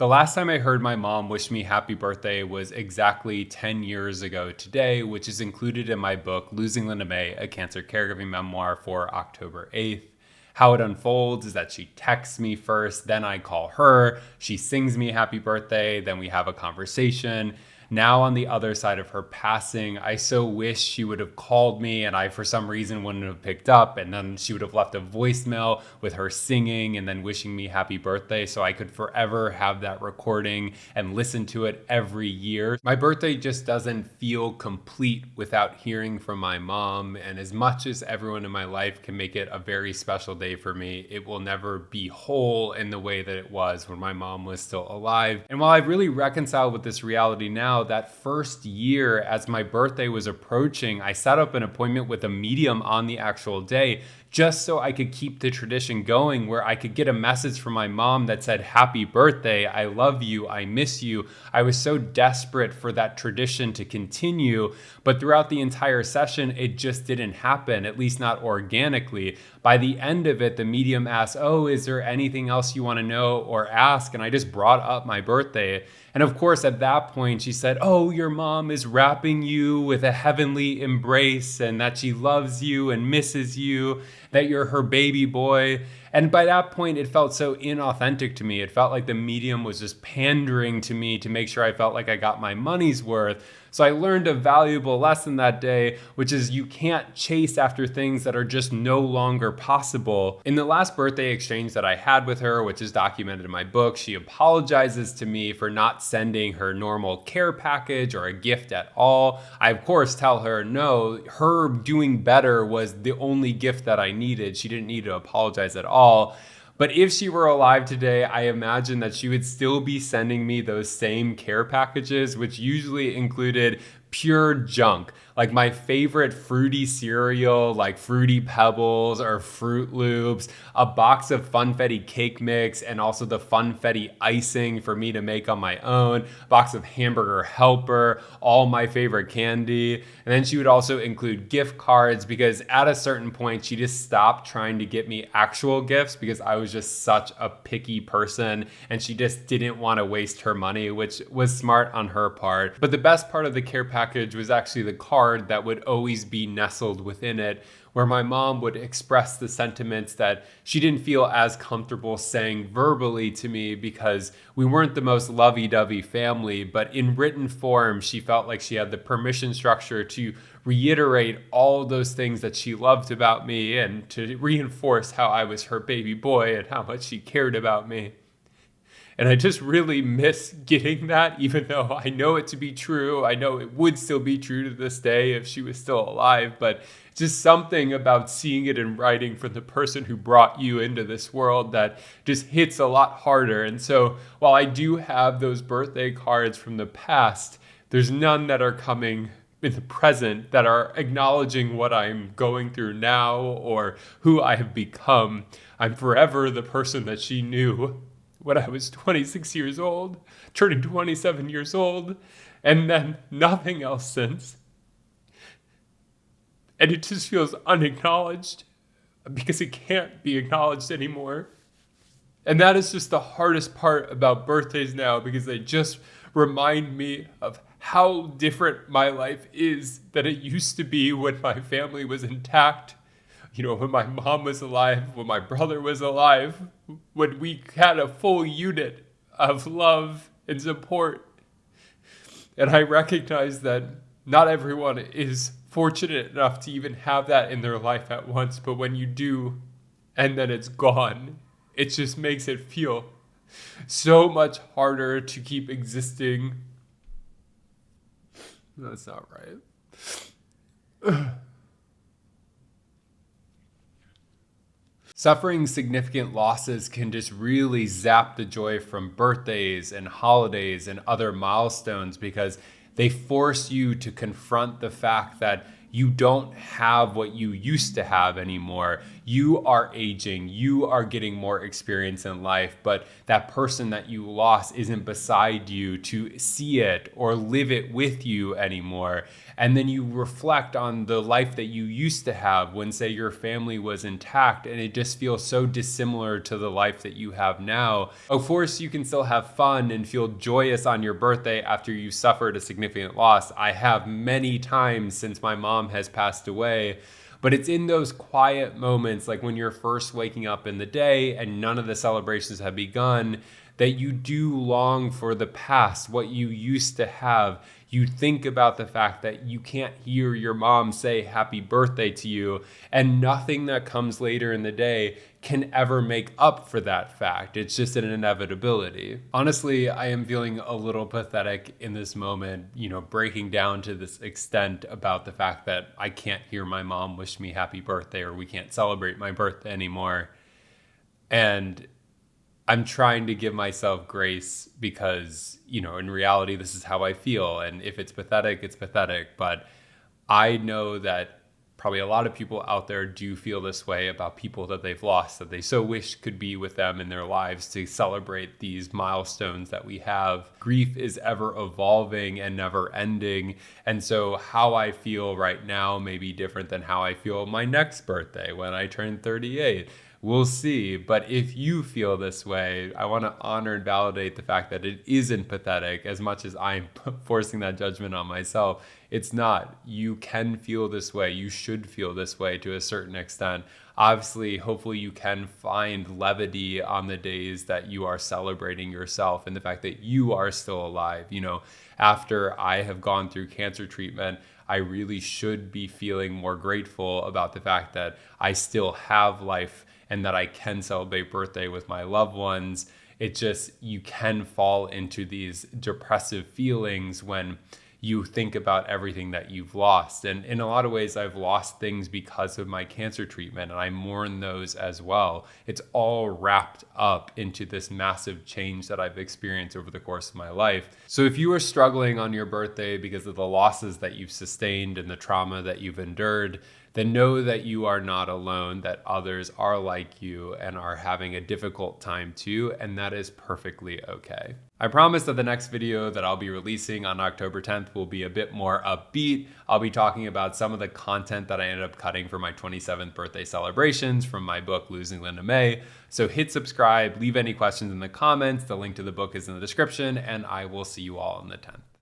The last time I heard my mom wish me happy birthday was exactly 10 years ago today, which is included in my book, Losing Linda May, a Cancer Caregiving Memoir for October 8th. How it unfolds is that she texts me first, then I call her, she sings me happy birthday, then we have a conversation. Now on the other side of her passing, I so wish she would have called me and I, for some reason, wouldn't have picked up. And then she would have left a voicemail with her singing and then wishing me happy birthday so I could forever have that recording and listen to it every year. My birthday just doesn't feel complete without hearing from my mom. And as much as everyone in my life can make it a very special day for me, it will never be whole in the way that it was when my mom was still alive. And while I've really reconciled with this reality now, that first year as my birthday was approaching, I set up an appointment with a medium on the actual day just so I could keep the tradition going, where I could get a message from my mom that said, "Happy birthday, I love you, I miss you." I was so desperate for that tradition to continue, but throughout the entire session, it just didn't happen, at least not organically. By the end of it, the medium asked, "Oh, is there anything else you want to know or ask?" And I just brought up my birthday. And of course, at that point, she said, "Oh, your mom is wrapping you with a heavenly embrace and that she loves you and misses you, that you're her baby boy." And by that point, it felt so inauthentic to me. It felt like the medium was just pandering to me to make sure I felt like I got my money's worth. So I learned a valuable lesson that day, which is you can't chase after things that are just no longer possible. In the last birthday exchange that I had with her, which is documented in my book, she apologizes to me for not sending her normal care package or a gift at all. I, of course, tell her no, her doing better was the only gift that I needed. She didn't need to apologize at all. But if she were alive today, I imagine that she would still be sending me those same care packages, which usually included pure junk, like my favorite fruity cereal, like Fruity Pebbles or Fruit Loops, a box of Funfetti cake mix, and also the Funfetti icing for me to make on my own, a box of Hamburger Helper, all my favorite candy. And then she would also include gift cards, because at a certain point, she just stopped trying to get me actual gifts because I was just such a picky person and she just didn't want to waste her money, which was smart on her part. But the best part of the care package was actually the card that would always be nestled within it, where my mom would express the sentiments that she didn't feel as comfortable saying verbally to me because we weren't the most lovey-dovey family, but in written form, she felt like she had the permission structure to reiterate all those things that she loved about me and to reinforce how I was her baby boy and how much she cared about me. And I just really miss getting that, even though I know it to be true. I know it would still be true to this day if she was still alive, but just something about seeing it in writing from the person who brought you into this world that just hits a lot harder. And so while I do have those birthday cards from the past, there's none that are coming in the present that are acknowledging what I'm going through now or who I have become. I'm forever the person that she knew when I was 26 years old, turning 27 years old, and then nothing else since. And it just feels unacknowledged because it can't be acknowledged anymore. And that is just the hardest part about birthdays now, because they just remind me of how different my life is than it used to be when my family was intact. You know, when my mom was alive, when my brother was alive, when we had a full unit of love and support. And I recognize that not everyone is fortunate enough to even have that in their life at once, but when you do, and then it's gone, it just makes it feel so much harder to keep existing. That's not right. Suffering significant losses can just really zap the joy from birthdays and holidays and other milestones, because they force you to confront the fact that you don't have what you used to have anymore. You are aging, you are getting more experience in life, but that person that you lost isn't beside you to see it or live it with you anymore. And then you reflect on the life that you used to have when, say, your family was intact, and it just feels so dissimilar to the life that you have now. Of course, you can still have fun and feel joyous on your birthday after you suffered a significant loss. I have many times since my mom has passed away. But it's in those quiet moments, like when you're first waking up in the day and none of the celebrations have begun, that you do long for the past, what you used to have. You think about the fact that you can't hear your mom say happy birthday to you, and nothing that comes later in the day can ever make up for that fact. It's just an inevitability. Honestly, I am feeling a little pathetic in this moment, breaking down to this extent about the fact that I can't hear my mom wish me happy birthday, or we can't celebrate my birthday anymore. And I'm trying to give myself grace because, in reality, this is how I feel. And if it's pathetic, it's pathetic. But I know that probably a lot of people out there do feel this way about people that they've lost, that they so wish could be with them in their lives to celebrate these milestones that we have. Grief is ever evolving and never ending. And so how I feel right now may be different than how I feel my next birthday when I turn 38. We'll see. But if you feel this way, I want to honor and validate the fact that it isn't pathetic as much as I'm forcing that judgment on myself. It's not. You can feel this way. You should feel this way to a certain extent. Obviously, hopefully you can find levity on the days that you are celebrating yourself and the fact that you are still alive. After I have gone through cancer treatment, I really should be feeling more grateful about the fact that I still have life and that I can celebrate birthday with my loved ones. It just, you can fall into these depressive feelings when you think about everything that you've lost. And in a lot of ways, I've lost things because of my cancer treatment, and I mourn those as well. It's all wrapped up into this massive change that I've experienced over the course of my life. So if you are struggling on your birthday because of the losses that you've sustained and the trauma that you've endured, then know that you are not alone, that others are like you and are having a difficult time too, and that is perfectly okay. I promise that the next video that I'll be releasing on October 10th will be a bit more upbeat. I'll be talking about some of the content that I ended up cutting for my 27th birthday celebrations from my book, Losing Linda May. So hit subscribe, leave any questions in the comments. The link to the book is in the description, and I will see you all on the 10th.